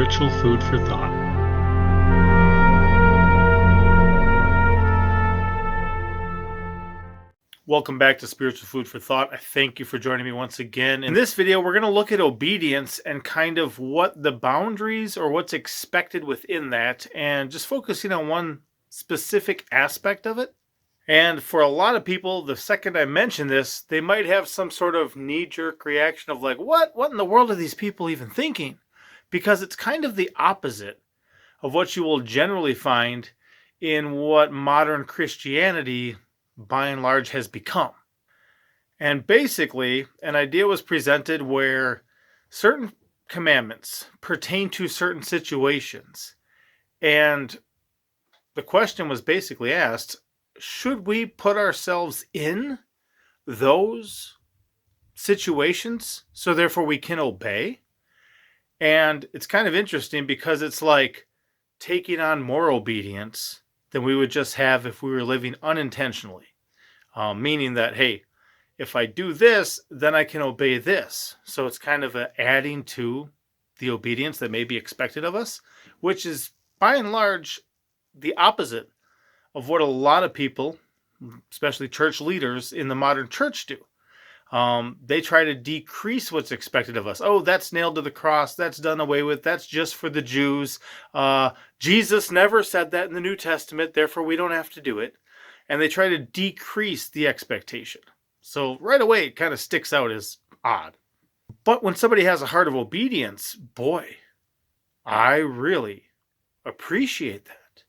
spiritual food for thought. Welcome back to Spiritual Food for Thought. I thank you for joining me once again. In this video, we're going to look at obedience and kind of what the boundaries or what's expected within that, and just focusing on one specific aspect of it. And for a lot of people, the second I mention this, they might have some sort of knee-jerk reaction of like, what in the world are these people even thinking? Because it's kind of the opposite of what you will generally find in what modern Christianity by and large has become. And basically, an idea was presented where certain commandments pertain to certain situations. And the question was basically asked, should we put ourselves in those situations so therefore we can obey? And it's kind of interesting because it's like taking on more obedience than we would just have if we were living unintentionally. Meaning that, hey, if I do this, then I can obey this. So it's kind of adding to the obedience that may be expected of us, which is by and large the opposite of what a lot of people, especially church leaders in the modern church, do. They try to decrease what's expected of us. Oh, that's nailed to the cross. That's done away with. That's just for the Jews. Jesus never said that in the New Testament, therefore we don't have to do it. And they try to decrease the expectation. So right away, it kind of sticks out as odd. But when somebody has a heart of obedience, boy, I really appreciate that.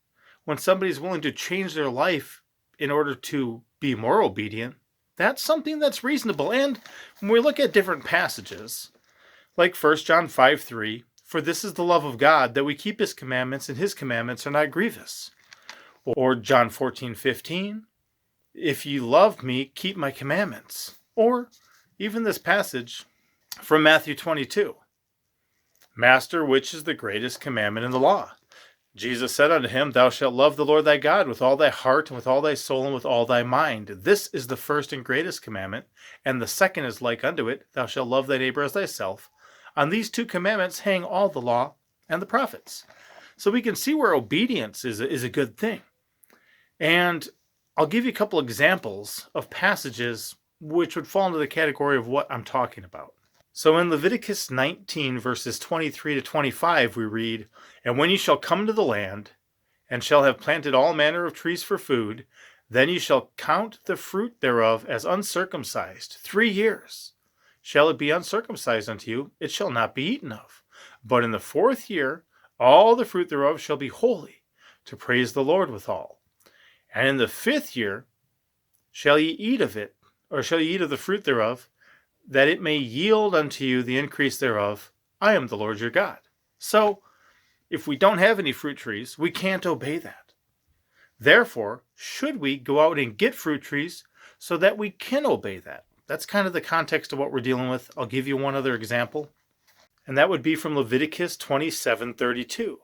When somebody's willing to change their life in order to be more obedient, that's something that's reasonable. And when we look at different passages, like 1 John 5:3, for this is the love of God, that we keep his commandments, and his commandments are not grievous. Or John 14:15, if ye love me, keep my commandments. Or even this passage from Matthew 22, Master, which is the greatest commandment in the law? Jesus said unto him, thou shalt love the Lord thy God with all thy heart, and with all thy soul, and with all thy mind. This is the first and greatest commandment, and the second is like unto it, thou shalt love thy neighbor as thyself. On these two commandments hang all the law and the prophets. So we can see where obedience is a good thing. And I'll give you a couple examples of passages which would fall into the category of what I'm talking about. So in Leviticus 19, verses 23 to 25, we read, and when ye shall come to the land, and shall have planted all manner of trees for food, then ye shall count the fruit thereof as uncircumcised 3 years. Shall it be uncircumcised unto you, it shall not be eaten of. But in the 4th year, all the fruit thereof shall be holy, to praise the Lord withal. And in the 5th year shall ye eat of it, or shall ye eat of the fruit thereof, that it may yield unto you the increase thereof. I am the Lord your God. So, if we don't have any fruit trees, we can't obey that. Therefore, should we go out and get fruit trees so that we can obey that? That's kind of the context of what we're dealing with. I'll give you one other example, and that would be from Leviticus 27:32.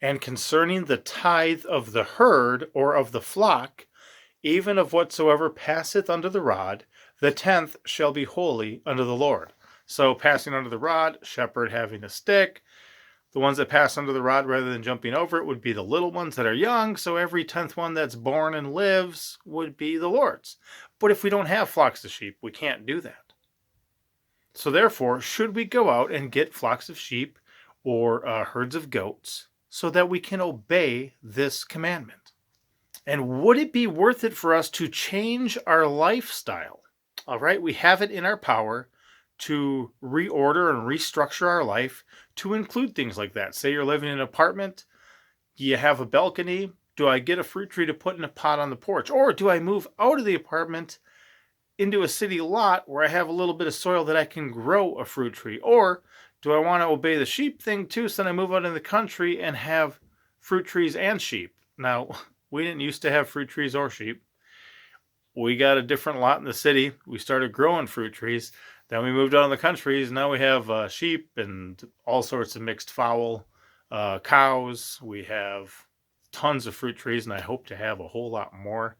And concerning the tithe of the herd or of the flock, even of whatsoever passeth under the rod, the 10th shall be holy unto the Lord. So passing under the rod, shepherd having a stick. The ones that pass under the rod rather than jumping over it would be the little ones that are young. So every 10th one that's born and lives would be the Lord's. But if we don't have flocks of sheep, we can't do that. So therefore, should we go out and get flocks of sheep or herds of goats so that we can obey this commandment? And would it be worth it for us to change our lifestyle? All right, we have it in our power to reorder and restructure our life to include things like that. Say you're living in an apartment, you have a balcony. Do I get a fruit tree to put in a pot on the porch? Or do I move out of the apartment into a city lot where I have a little bit of soil that I can grow a fruit tree? Or do I want to obey the sheep thing too, so then I move out in the country and have fruit trees and sheep? Now, we didn't used to have fruit trees or sheep. We got a different lot in the city. We started growing fruit trees. Then we moved out in the countries. Now we have sheep and all sorts of mixed fowl, cows. We have tons of fruit trees, and I hope to have a whole lot more.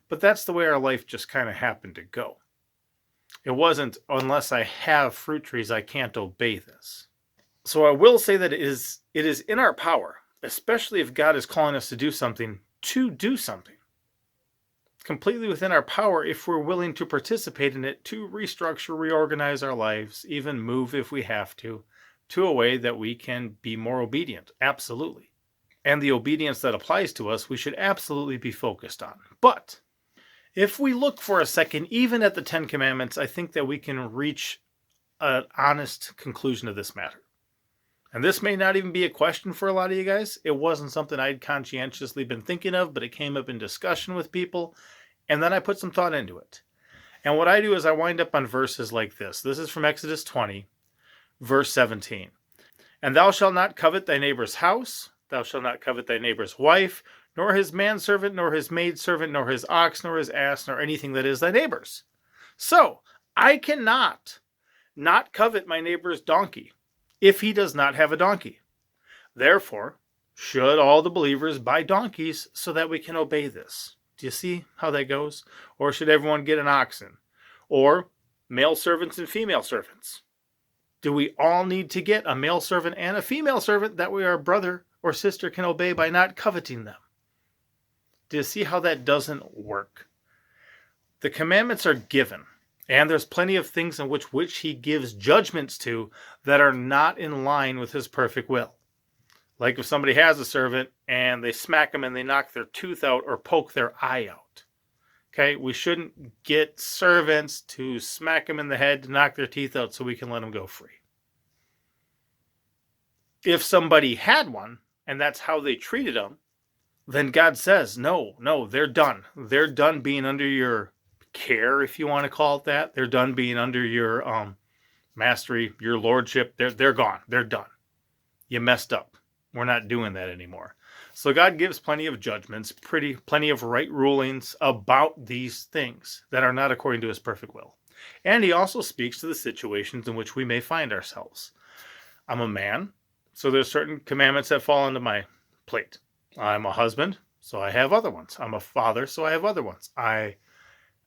But that's the way our life just kind of happened to go. It wasn't, unless I have fruit trees, I can't obey this. So I will say that it is in our power, especially if God is calling us to do something, completely within our power if we're willing to participate in it, to restructure, reorganize our lives, even move if we have to a way that we can be more obedient. Absolutely. And the obedience that applies to us, we should absolutely be focused on. But if we look for a second, even at the 10 Commandments, I think that we can reach an honest conclusion of this matter. And this may not even be a question for a lot of you guys. It wasn't something I'd conscientiously been thinking of, but it came up in discussion with people, and then I put some thought into it. And what I do is I wind up on verses like this. This is from Exodus 20, verse 17. And thou shalt not covet thy neighbor's house, thou shalt not covet thy neighbor's wife, nor his manservant, nor his maidservant, nor his ox, nor his ass, nor anything that is thy neighbor's. So, I cannot not covet my neighbor's donkey if he does not have a donkey. Therefore, should all the believers buy donkeys so that we can obey this? Do you see how that goes? Or should everyone get an oxen? Or male servants and female servants? Do we all need to get a male servant and a female servant that way our brother or sister can obey by not coveting them? Do you see how that doesn't work? The commandments are given, and there's plenty of things in which he gives judgments to that are not in line with his perfect will. Like if somebody has a servant and they smack them and they knock their tooth out or poke their eye out. Okay, we shouldn't get servants to smack them in the head to knock their teeth out so we can let them go free. If somebody had one and that's how they treated them, then God says, no, they're done. They're done being under your care, if you want to call it that. They're done being under your mastery, your lordship. They're gone. They're done. You messed up. We're not doing that anymore. So God gives plenty of judgments, plenty of right rulings about these things that are not according to his perfect will. And he also speaks to the situations in which we may find ourselves. I'm a man, so there's certain commandments that fall into my plate. I'm a husband, so I have other ones. I'm a father, so I have other ones. I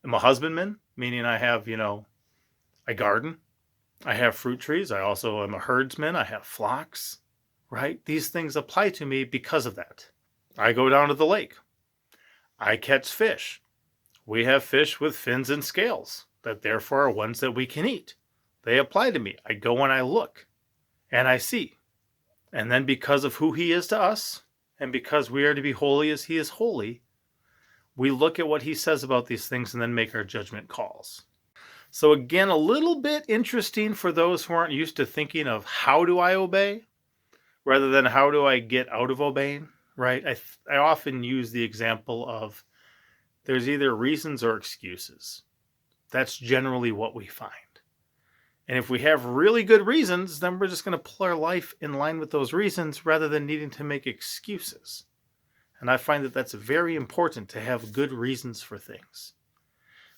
am a husbandman, meaning I have, I garden. I have fruit trees. I also am a herdsman. I have flocks, right? These things apply to me because of that. I go down to the lake. I catch fish. We have fish with fins and scales that therefore are ones that we can eat. They apply to me. I go and I look and I see. And then because of who he is to us, and because we are to be holy as he is holy, we look at what he says about these things and then make our judgment calls. So again, a little bit interesting for those who aren't used to thinking of how do I obey, rather than how do I get out of obeying, right? I often use the example of there's either reasons or excuses. That's generally what we find. And if we have really good reasons, then we're just going to pull our life in line with those reasons rather than needing to make excuses. And I find that that's very important to have good reasons for things.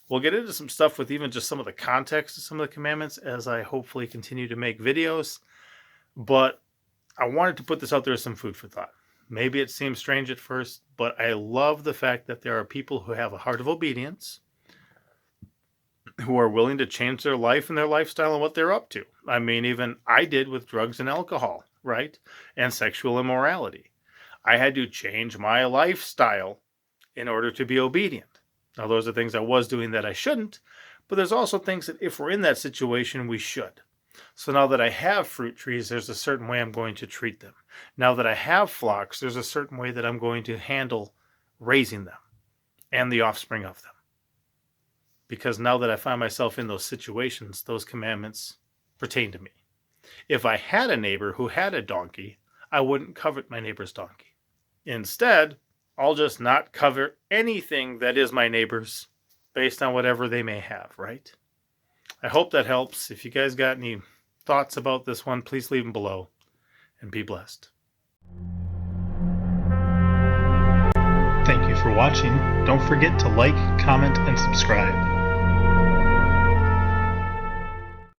We'll get into some stuff with even just some of the context of some of the commandments as I hopefully continue to make videos. But I wanted to put this out there as some food for thought. Maybe it seems strange at first, but I love the fact that there are people who have a heart of obedience, who are willing to change their life and their lifestyle and what they're up to. I mean, even I did with drugs and alcohol, right? And sexual immorality. I had to change my lifestyle in order to be obedient. Now, those are things I was doing that I shouldn't, but there's also things that if we're in that situation, we should. So now that I have fruit trees, there's a certain way I'm going to treat them. Now that I have flocks, there's a certain way that I'm going to handle raising them and the offspring of them. Because now that I find myself in those situations, those commandments pertain to me. If I had a neighbor who had a donkey, I wouldn't covet my neighbor's donkey. Instead, I'll just not covet anything that is my neighbor's based on whatever they may have, right? I hope that helps. If you guys got any thoughts about this one, please leave them below and be blessed. Thank you for watching. Don't forget to like, comment, and subscribe.